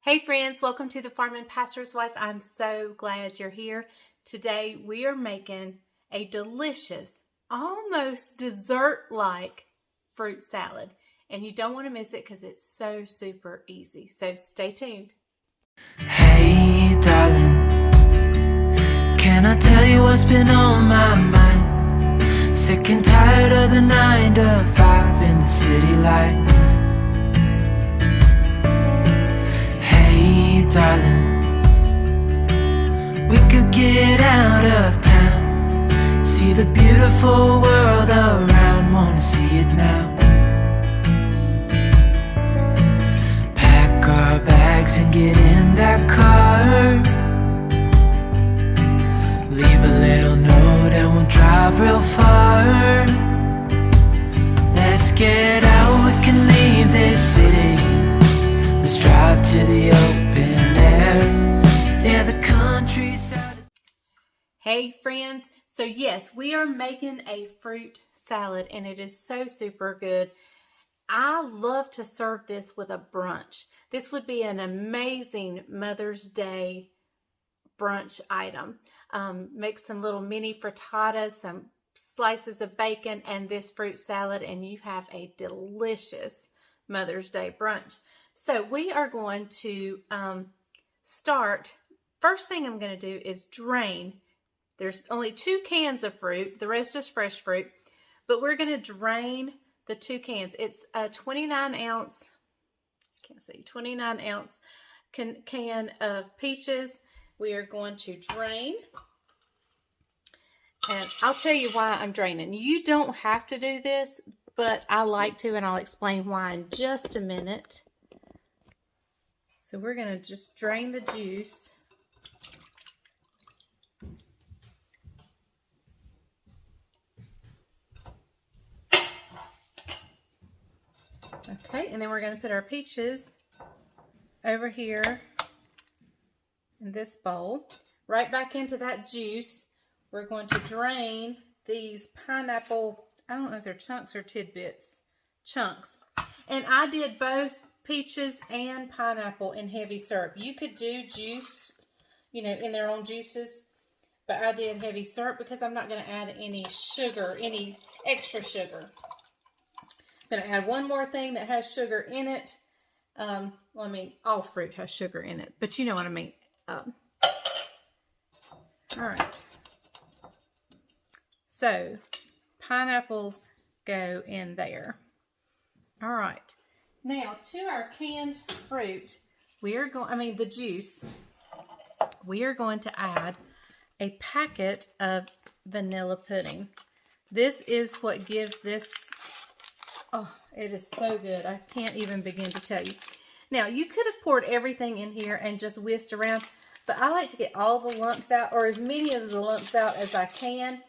Hey friends, welcome to the Farm and Pastor's Wife. I'm so glad you're here. Today we are making a delicious, almost dessert-like fruit salad. And you don't want to miss it because it's so super easy. So stay tuned. Hey darling, can I tell you what's been on my mind? Sick and tired of the 9 to 5 in the city life. Darling, we could get out of town, see the beautiful world around, wanna see it now. Pack our bags and get in that car, leave a little note and we'll drive real far. Let's get out, we can leave this city, let's drive to the open. Hey friends, so yes, we are making a fruit salad and it is so super good. I love to serve this with a brunch. This would be an amazing Mother's Day brunch item. Make some little mini frittatas, some slices of bacon, and this fruit salad, and you have a delicious Mother's Day brunch. So we are going to start. First thing I'm going to do is drain. There's only 2 cans of fruit. The rest is fresh fruit. But we're going to drain the 2 cans. It's a 29 ounce can of peaches. We are going to drain. And I'll tell you why I'm draining. You don't have to do this, but I like to, and I'll explain why in just a minute. So we're going to just drain the juice. Okay, and then we're going to put our peaches over here in this bowl. Right back into that juice, we're going to drain these pineapple, I don't know if they're chunks or tidbits, chunks. And I did both peaches and pineapple in heavy syrup. You could do juice, in their own juices, but I did heavy syrup because I'm not going to add any sugar, any extra sugar. I'm going to add one more thing that has sugar in it. Well, I mean, all fruit has sugar in it, but you know what I mean. All right. So, pineapples go in there. All right. Now, to our canned fruit, the juice, we are going to add a packet of vanilla pudding. This is what gives this, oh, it is so good. I can't even begin to tell you. Now, you could have poured everything in here and just whisked around, but I like to get all the lumps out, or as many of the lumps out as I can,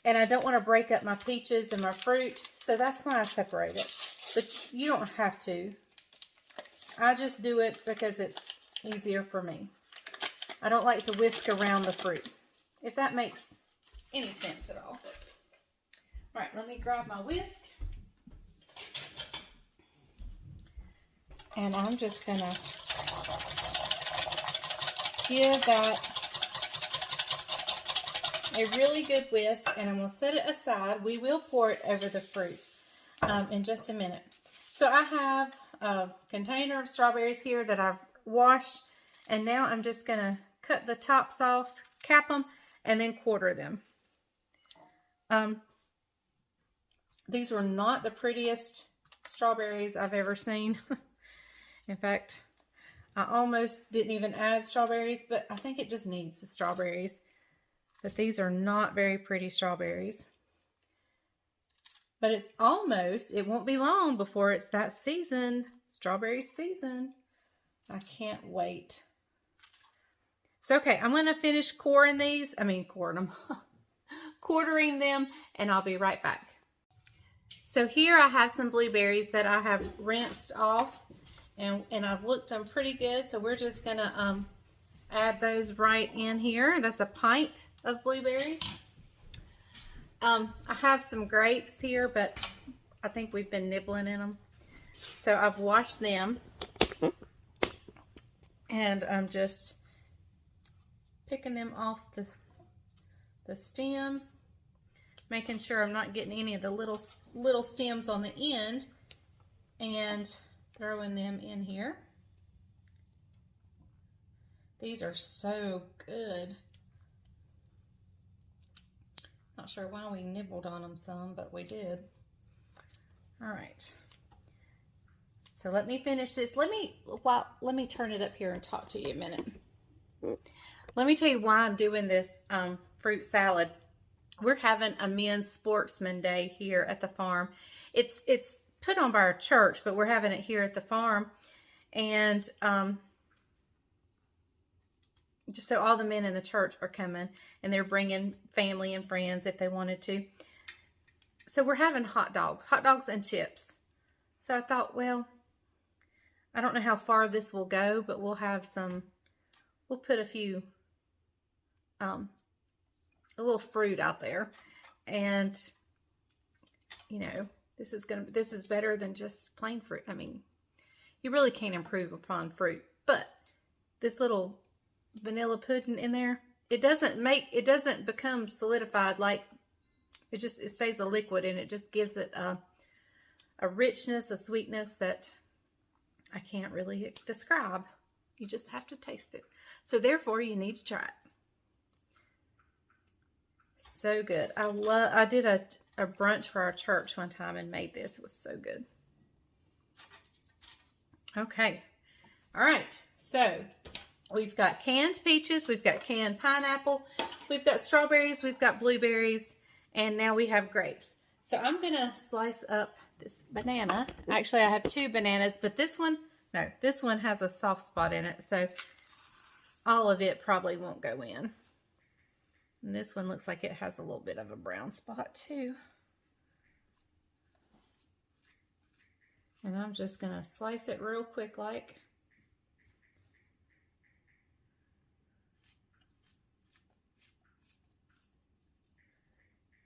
and I don't want to break up my peaches and my fruit, so that's why I separate it. But you don't have to. I just do it because it's easier for me. I don't like to whisk around the fruit, if that makes any sense at all. All right, let me grab my whisk. And I'm just going to give that a really good whisk, and I'm going to set it aside. We will pour it over the fruit in just a minute. So I have a container of strawberries here that I've washed, and now I'm just going to cut the tops off, cap them, and then quarter them. These were not the prettiest strawberries I've ever seen. In fact, I almost didn't even add strawberries, but I think it just needs the strawberries. But these are not very pretty strawberries. But it won't be long before it's that season, strawberry season. I can't wait. So, okay, I'm going to finish quartering them, and I'll be right back. So here I have some blueberries that I have rinsed off, and I've looked them pretty good. So we're just going to add those right in here. That's a pint of blueberries. I have some grapes here, but I think we've been nibbling in them. So I've washed them. And I'm just picking them off the stem, making sure I'm not getting any of the little stems on the end, and throwing them in here. These are so good. Not sure why we nibbled on them some, but we did. All right. So let me finish this. Let me turn it up here and talk to you a minute. Let me tell you why I'm doing this fruit salad. We're having a men's sportsman day here at the farm. It's put on by our church, but we're having it here at the farm. And just so all the men in the church are coming, and they're bringing family and friends if they wanted to. So we're having hot dogs and chips. So I thought, well, I don't know how far this will go, but we'll put a few, a little fruit out there. And, you know, this is better than just plain fruit. I mean, you really can't improve upon fruit, but this little vanilla pudding in there, it doesn't become solidified, like it stays a liquid, and it just gives it a richness, a sweetness that I can't really describe. You just have to taste it. So therefore you need to try it. So good. I did a brunch for our church one time and made this. It was so good. Okay. All right. So we've got canned peaches, we've got canned pineapple, we've got strawberries, we've got blueberries, and now we have grapes. So I'm going to slice up this banana. Actually, I have 2 bananas, but this one has a soft spot in it, so all of it probably won't go in. And this one looks like it has a little bit of a brown spot too. And I'm just going to slice it real quick like.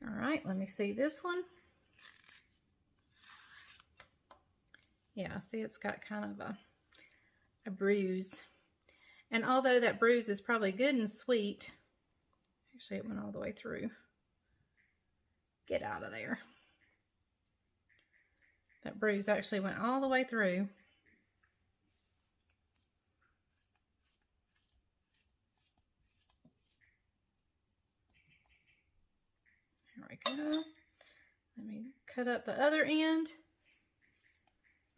All right, let me see this one. Yeah, see, it's got kind of a bruise. And although that bruise is probably good and sweet, actually it went all the way through. Get out of there. That bruise actually went all the way through. There we go. Let me cut up the other end.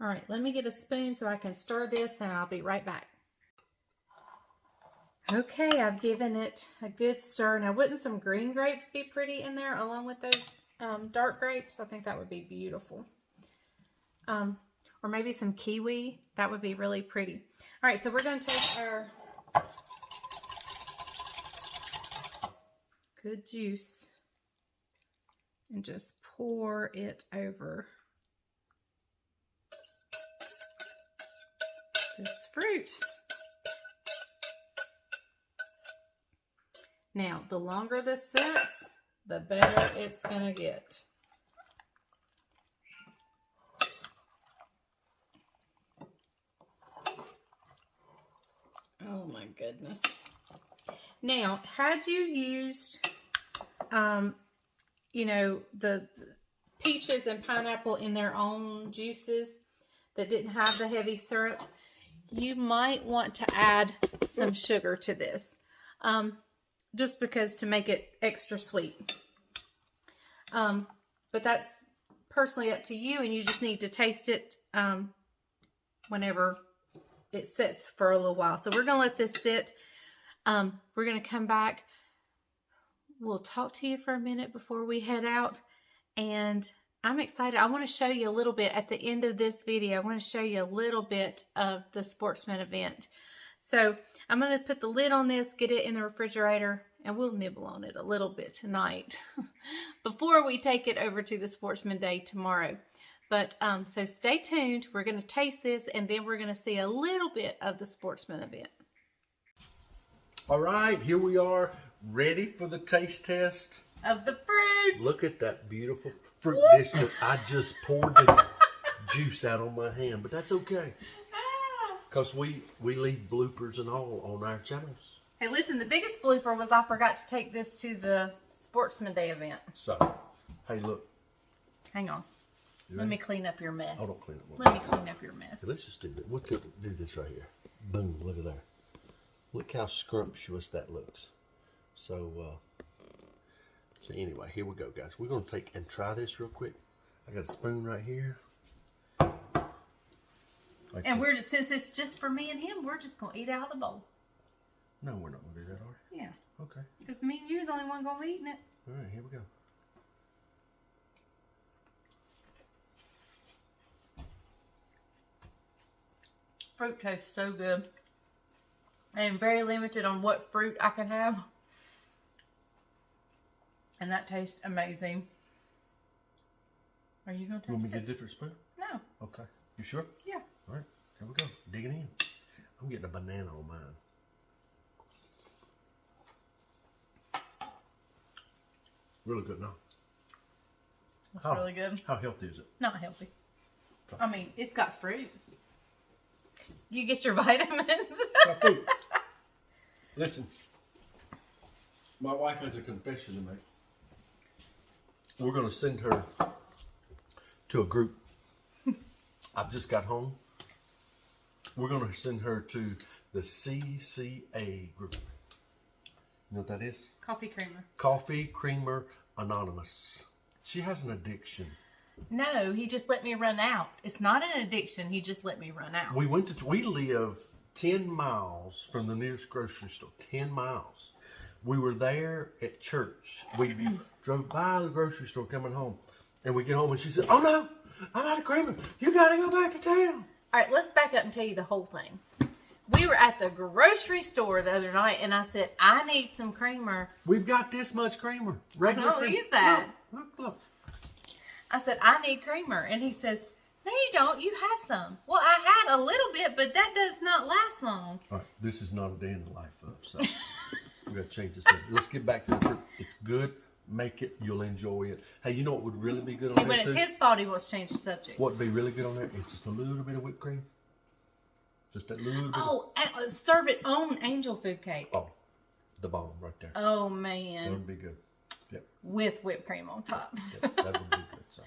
All right, let me get a spoon so I can stir this, and I'll be right back. Okay, I've given it a good stir. Now, wouldn't some green grapes be pretty in there along with those dark grapes? I think that would be beautiful. Or maybe some kiwi. That would be really pretty. All right, so we're going to take our good juice and just pour it over this fruit. Now, the longer this sits, the better it's going to get. Oh my goodness. Now, had you used, you know, the peaches and pineapple in their own juices that didn't have the heavy syrup, you might want to add some sugar to this, just because to make it extra sweet. But that's personally up to you, and you just need to taste it whenever it sits for a little while. So we're going to let this sit. We're going to come back. We'll talk to you for a minute before we head out. And I'm excited. I want to show you a little bit at the end of this video. I want to show you a little bit of the Sportsman event. So I'm going to put the lid on this, get it in the refrigerator, and we'll nibble on it a little bit tonight before we take it over to the Sportsman Day tomorrow. But so stay tuned. We're going to taste this, and then we're going to see a little bit of the Sportsman event. All right, here we are, ready for the taste test Of the fruit. Look at that beautiful fruit dish. I just poured the juice out on my hand, but that's okay. Because we leave bloopers and all on our channels. Hey, listen, the biggest blooper was I forgot to take this to the Sportsman Day event. So, hey, look. Hang on. Let me clean up your mess. Oh, don't clean up. Let me clean up your mess. Hey, let's just do this. We'll do this right here. Boom, look at there. Look how scrumptious that looks. So anyway, here we go, guys. We're going to take and try this real quick. I got a spoon right here. And we're just, since it's just for me and him, we're just going to eat out of the bowl. No, we're not going to do that, are we? Yeah. Okay. Because me and you are the only one going to be eating it. All right, here we go. Fruit tastes so good. I am very limited on what fruit I can have. And that tastes amazing. Are you going to taste it? Want me to get a different spoon? No. Okay. You sure? Yeah. All right, here we go. Digging in. I'm getting a banana on mine. Really good now. It's really good. How healthy is it? Not healthy. I mean, it's got fruit. You get your vitamins. Listen, my wife has a confession to make. We're going to send her to a group. I've just got home. We're going to send her to the CCA group. You know what that is? Coffee creamer. Coffee Creamer Anonymous. She has an addiction. No, he just let me run out. It's not an addiction. He just let me run out. We live 10 miles from the nearest grocery store. 10 miles. We were there at church. We drove by the grocery store coming home. And we get home and she said, "Oh no, I'm out of creamer. You got to go back to town." All right, let's back up and tell you the whole thing. We were at the grocery store the other night and I said, "I need some creamer." We've got this much creamer. Regular No, creamer. use that. Look. I said, "I need creamer." And he says, "No, you don't. You have some." Well, I had a little bit, but that does not last long. All right, this is not a day in the life of, so we're going to change this up. Let's get back to the fruit. It's good. Make it. You'll enjoy it. Hey, you know what would really be good on See, there, when it's too? his fault, he wants to change the subject. What would be really good on there is just a little bit of whipped cream. Just that little bit. Oh, serve it on angel food cake. Oh, the bomb right there. Oh, That man. would be good. Yep. With whipped cream on top. Yep, that would be good. So.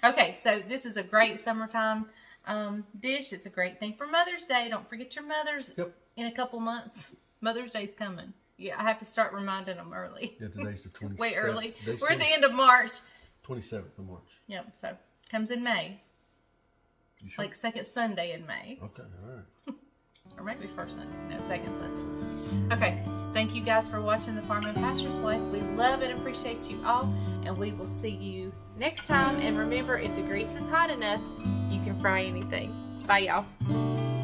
Okay, so this is a great summertime dish. It's a great thing for Mother's Day. Don't forget your mothers in a couple months. Mother's Day's coming. Yeah, I have to start reminding them early. Yeah, today's the 27th. Way early. Today's We're at the end of March. 27th of March. Yep, so comes in May. You sure? Like second Sunday in May. Okay, all right. Or maybe first Sunday. No, second Sunday. Okay, thank you guys for watching The Farm and Pastor's Wife. We love and appreciate you all, and we will see you next time. And remember, if the grease is hot enough, you can fry anything. Bye, y'all.